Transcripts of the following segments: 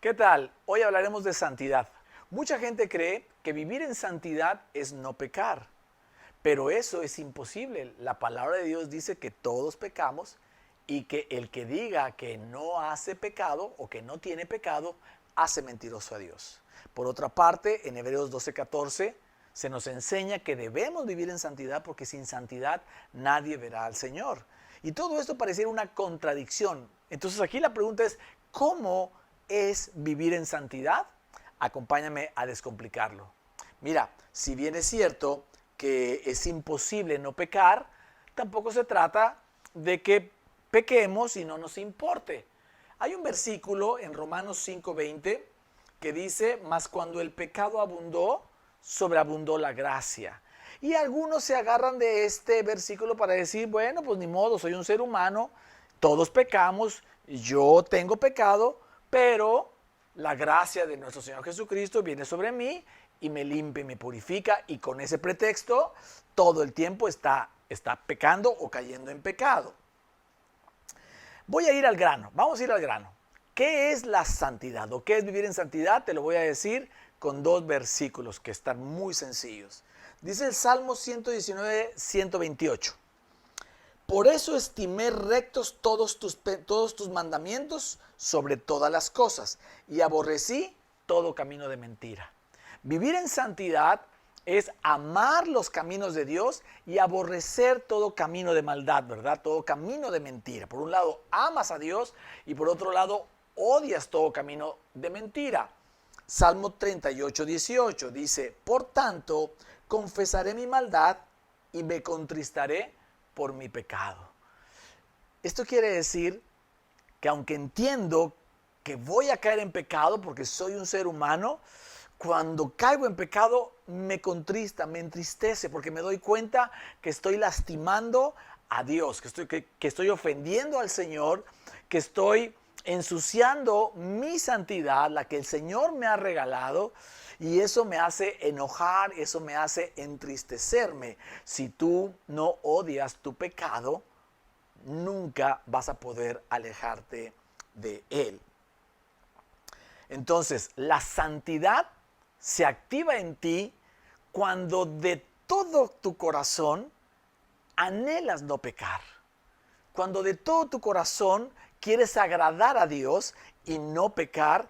¿Qué tal? Hoy hablaremos de santidad. Mucha gente cree que vivir en santidad es no pecar, pero eso es imposible. La palabra de Dios dice que todos pecamos y que el que diga que no hace pecado o que no tiene pecado, hace mentiroso a Dios. Por otra parte, en Hebreos 12:14 se nos enseña que debemos vivir en santidad porque sin santidad nadie verá al Señor. Y todo esto pareciera una contradicción. Entonces aquí la pregunta es, ¿cómo es vivir en santidad? Acompáñame a descomplicarlo. Mira, si bien es cierto que es imposible no pecar, tampoco se trata de que pequemos y no nos importe. Hay un versículo en Romanos 5:20 que dice, mas cuando el pecado abundó, sobreabundó la gracia. Y algunos se agarran de este versículo para decir, bueno, pues ni modo, soy un ser humano, todos pecamos, yo tengo pecado, pero la gracia de nuestro Señor Jesucristo viene sobre mí y me limpia y me purifica, y con ese pretexto todo el tiempo está pecando o cayendo en pecado. Voy a ir al grano, vamos a ir al grano. ¿Qué es la santidad o qué es vivir en santidad? Te lo voy a decir con dos versículos que están muy sencillos. Dice el Salmo 119, 128. Por eso estimé rectos todos tus mandamientos sobre todas las cosas y aborrecí todo camino de mentira. Vivir en santidad es amar los caminos de Dios y aborrecer todo camino de maldad, ¿verdad? Todo camino de mentira. Por un lado, amas a Dios y por otro lado, odias todo camino de mentira. Salmo 38, 18 dice, por tanto, confesaré mi maldad y me contristaré por mi pecado. Esto quiere decir que aunque entiendo que voy a caer en pecado porque soy un ser humano, cuando caigo en pecado me contrista, me entristece porque me doy cuenta que estoy lastimando a Dios, que estoy ofendiendo al Señor, que estoy ensuciando mi santidad, la que el Señor me ha regalado, y eso me hace enojar, eso me hace entristecerme. Si tú no odias tu pecado, nunca vas a poder alejarte de él. Entonces, la santidad se activa en ti cuando de todo tu corazón anhelas no pecar. Cuando de todo tu corazón quieres agradar a Dios y no pecar,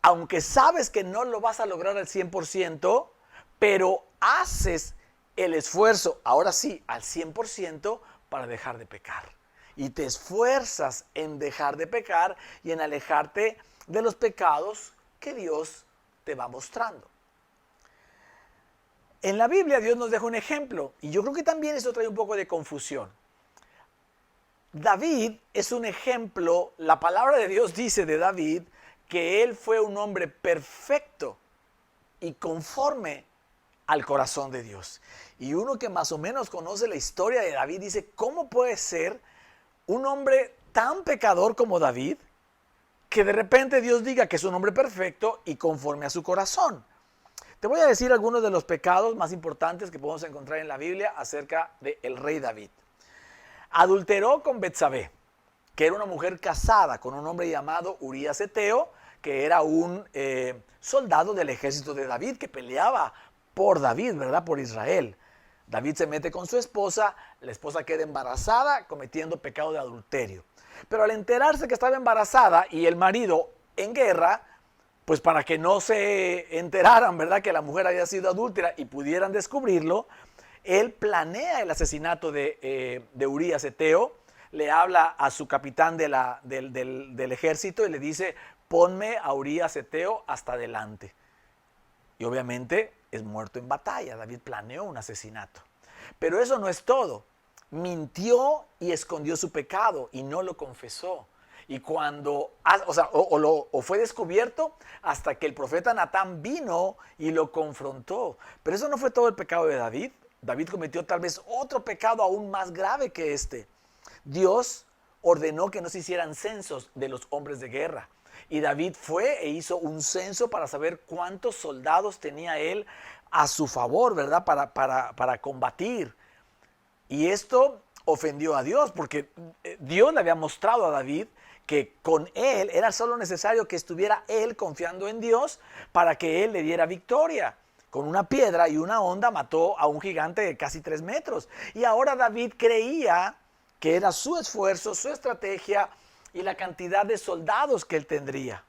aunque sabes que no lo vas a lograr al 100%, pero haces el esfuerzo, ahora sí, al 100% para dejar de pecar. Y te esfuerzas en dejar de pecar y en alejarte de los pecados que Dios te va mostrando. En la Biblia Dios nos deja un ejemplo, y yo creo que también eso trae un poco de confusión. David es un ejemplo, la palabra de Dios dice de David que él fue un hombre perfecto y conforme al corazón de Dios. Y uno que más o menos conoce la historia de David dice, ¿cómo puede ser un hombre tan pecador como David que de repente Dios diga que es un hombre perfecto y conforme a su corazón? Te voy a decir algunos de los pecados más importantes que podemos encontrar en la Biblia acerca del rey David. Adulteró con Betsabé, que era una mujer casada con un hombre llamado Urías Eteo, que era un soldado del ejército de David, que peleaba por David, ¿verdad? Por Israel. David se mete con su esposa, la esposa queda embarazada cometiendo pecado de adulterio. Pero al enterarse que estaba embarazada y el marido en guerra, pues para que no se enteraran, ¿verdad?, que la mujer había sido adúltera y pudieran descubrirlo, él planea el asesinato de Urías Eteo, le habla a su capitán del ejército y le dice, ponme a Urías Eteo hasta adelante. Y obviamente es muerto en batalla. David planeó un asesinato. Pero eso no es todo. Mintió y escondió su pecado y no lo confesó. Y cuando, o fue descubierto hasta que el profeta Natán vino y lo confrontó. Pero eso no fue todo el pecado de David. David cometió tal vez otro pecado aún más grave que este. Dios ordenó que no se hicieran censos de los hombres de guerra. Y David fue e hizo un censo para saber cuántos soldados tenía él a su favor, ¿verdad? Para combatir. Y esto ofendió a Dios porque Dios le había mostrado a David que con él era solo necesario que estuviera él confiando en Dios para que él le diera victoria. Con una piedra y una honda mató a un gigante de casi 3 metros. Y ahora David creía que era su esfuerzo, su estrategia y la cantidad de soldados que él tendría.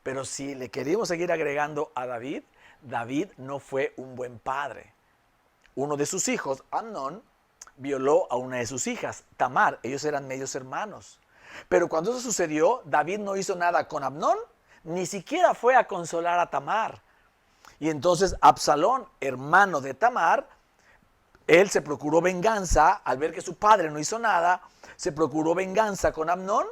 Pero si le queríamos seguir agregando a David, David no fue un buen padre. Uno de sus hijos, Amnón, violó a una de sus hijas, Tamar. Ellos eran medios hermanos. Pero cuando eso sucedió, David no hizo nada con Amnón, ni siquiera fue a consolar a Tamar. Y entonces Absalón, hermano de Tamar, él se procuró venganza al ver que su padre no hizo nada, se procuró venganza con Amnón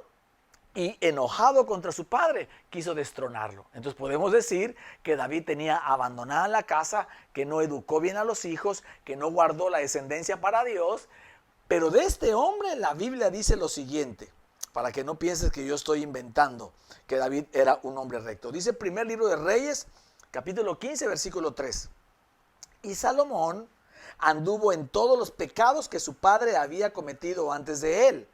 y enojado contra su padre quiso destronarlo. Entonces podemos decir que David tenía abandonada la casa, que no educó bien a los hijos, que no guardó la descendencia para Dios. Pero de este hombre la Biblia dice lo siguiente, para que no pienses que yo estoy inventando que David era un hombre recto. Dice el primer libro de Reyes, capítulo 15, versículo 3. Y Salomón anduvo en todos los pecados que su padre había cometido antes de él.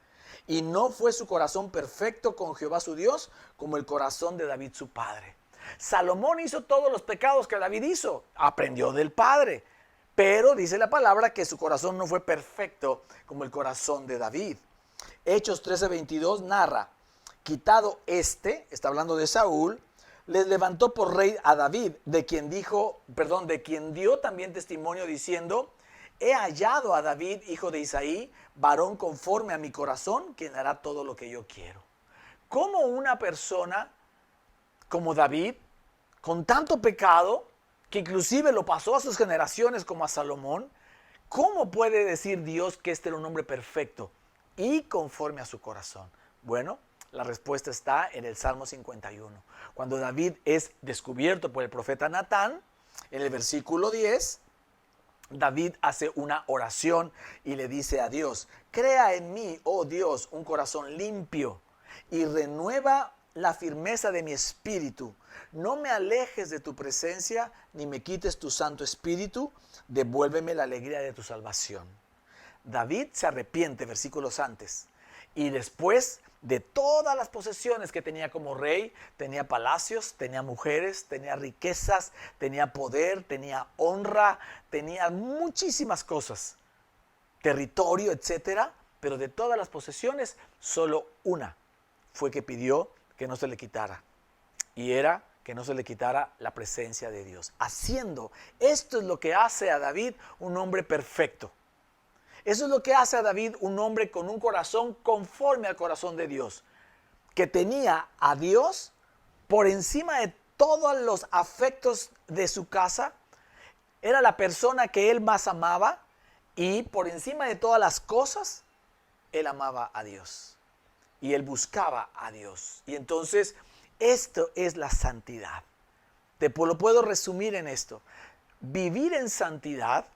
Y no fue su corazón perfecto con Jehová su Dios como el corazón de David su padre. Salomón hizo todos los pecados que David hizo. Aprendió del padre. Pero dice la palabra que su corazón no fue perfecto como el corazón de David. Hechos 13:22 narra, quitado está hablando de Saúl, les levantó por rey a David, de quien dio también testimonio diciendo, he hallado a David, hijo de Isaí, varón conforme a mi corazón, quien hará todo lo que yo quiero. ¿Cómo una persona como David, con tanto pecado, que inclusive lo pasó a sus generaciones como a Salomón, cómo puede decir Dios que este era un hombre perfecto y conforme a su corazón? Bueno, la respuesta está en el Salmo 51. Cuando David es descubierto por el profeta Natán, en el versículo 10, David hace una oración y le dice a Dios, crea en mí, oh Dios, un corazón limpio y renueva la firmeza de mi espíritu. No me alejes de tu presencia, ni me quites tu Santo Espíritu, devuélveme la alegría de tu salvación. David se arrepiente, versículos antes, y después de todas las posesiones que tenía como rey, tenía palacios, tenía mujeres, tenía riquezas, tenía poder, tenía honra, tenía muchísimas cosas, territorio, etcétera, pero de todas las posesiones, solo una fue que pidió que no se le quitara, y era que no se le quitara la presencia de Dios. Esto es lo que hace a David un hombre perfecto. Eso es lo que hace a David un hombre con un corazón conforme al corazón de Dios, que tenía a Dios por encima de todos los afectos de su casa. Era la persona que él más amaba y por encima de todas las cosas, él amaba a Dios y él buscaba a Dios. Y entonces, esto es la santidad. Lo puedo resumir en esto. Vivir en santidad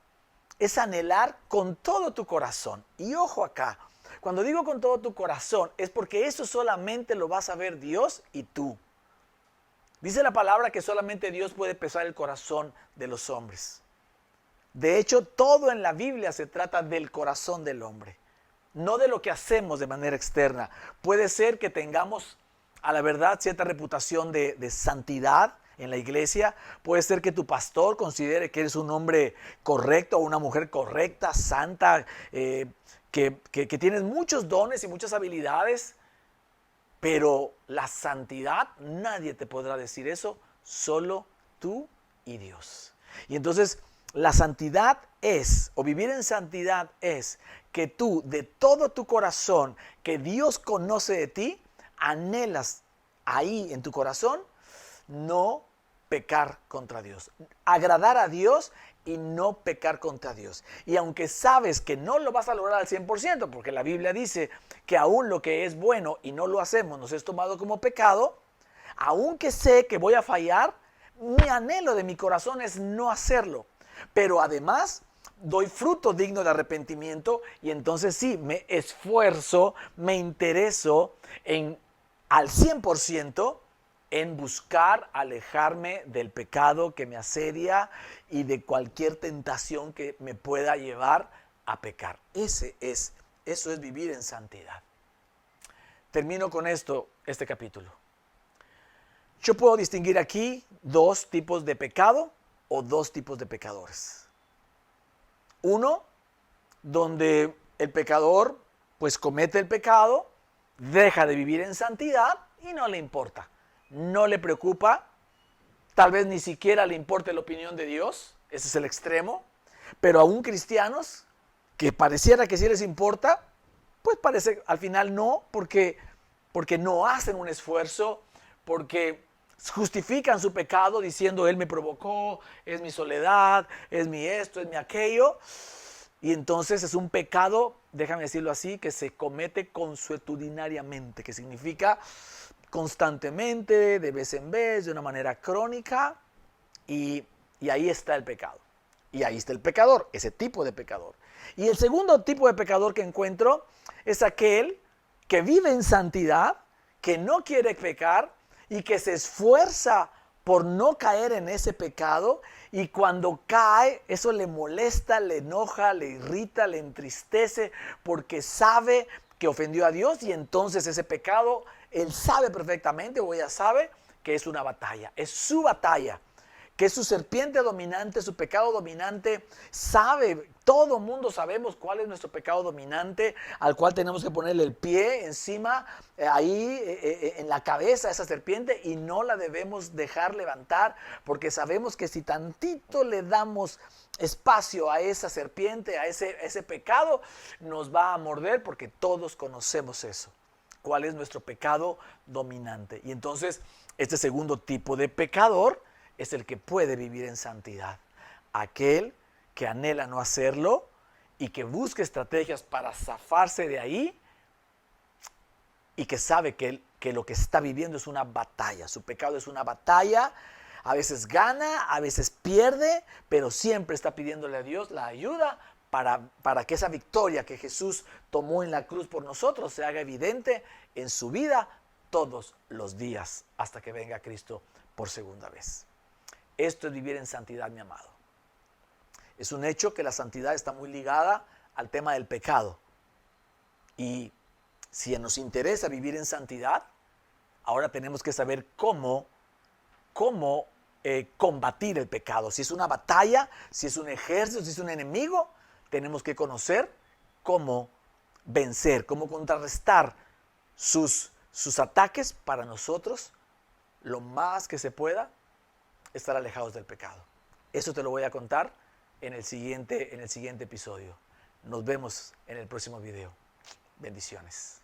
es anhelar con todo tu corazón. Y ojo acá, cuando digo con todo tu corazón, es porque eso solamente lo vas a ver Dios y tú. Dice la palabra que solamente Dios puede pesar el corazón de los hombres. De hecho, todo en la Biblia se trata del corazón del hombre, no de lo que hacemos de manera externa. Puede ser que tengamos, a la verdad, cierta reputación de santidad en la iglesia. Puede ser que tu pastor considere que eres un hombre correcto o una mujer correcta, santa, que tienes muchos dones y muchas habilidades, pero la santidad, nadie te podrá decir eso, solo tú y Dios. Y entonces, la santidad es, o vivir en santidad es, que tú de todo tu corazón, que Dios conoce de ti, anhelas ahí en tu corazón no pecar contra Dios, agradar a Dios y no pecar contra Dios. Y aunque sabes que no lo vas a lograr al 100%, porque la Biblia dice que aún lo que es bueno y no lo hacemos nos es tomado como pecado, aunque sé que voy a fallar, mi anhelo de mi corazón es no hacerlo. Pero además doy fruto digno de arrepentimiento y entonces sí, me esfuerzo, me intereso al 100% en buscar alejarme del pecado que me asedia y de cualquier tentación que me pueda llevar a pecar. Eso es vivir en santidad. termino con esto, este capítulo. Yo puedo distinguir aquí dos tipos de pecado o dos tipos de pecadores. Uno, donde el pecador pues comete el pecado, deja de vivir en santidad y no le importa, no le preocupa, tal vez ni siquiera le importe la opinión de Dios, ese es el extremo, pero aún cristianos que pareciera que sí les importa, pues parece al final no, porque no hacen un esfuerzo, porque justifican su pecado diciendo Él me provocó, es mi soledad, es mi esto, es mi aquello. Y entonces es un pecado, déjame decirlo así, que se comete consuetudinariamente, que significa constantemente, de vez en vez, de una manera crónica, y ahí está el pecado. Y ahí está el pecador, ese tipo de pecador. Y el segundo tipo de pecador que encuentro es aquel que vive en santidad, que no quiere pecar y que se esfuerza por no caer en ese pecado, y cuando cae eso le molesta, le enoja, le irrita, le entristece porque sabe que ofendió a Dios, y entonces ese pecado él sabe perfectamente, o ella sabe que es una batalla, es su batalla, que es su serpiente dominante, su pecado dominante. Sabe, todo mundo sabemos cuál es nuestro pecado dominante, al cual tenemos que ponerle el pie encima, ahí en la cabeza a esa serpiente, y no la debemos dejar levantar, porque sabemos que si tantito le damos espacio a esa serpiente, a ese pecado, nos va a morder, porque todos conocemos eso. ¿Cuál es nuestro pecado dominante? Y entonces, este segundo tipo de pecador es el que puede vivir en santidad. Aquel que anhela no hacerlo y que busca estrategias para zafarse de ahí, y que sabe que lo que está viviendo es una batalla. Su pecado es una batalla. A veces gana, a veces pierde, pero siempre está pidiéndole a Dios la ayuda para que esa victoria que Jesús tomó en la cruz por nosotros se haga evidente en su vida todos los días hasta que venga Cristo por segunda vez. Esto es vivir en santidad, mi amado. Es un hecho que la santidad está muy ligada al tema del pecado. Y si nos interesa vivir en santidad, ahora tenemos que saber cómo combatir el pecado. Si es una batalla, si es un ejército, si es un enemigo, tenemos que conocer cómo vencer, cómo contrarrestar sus ataques para nosotros, lo más que se pueda, estar alejados del pecado. Eso te lo voy a contar en el siguiente episodio. Nos vemos en el próximo video. Bendiciones.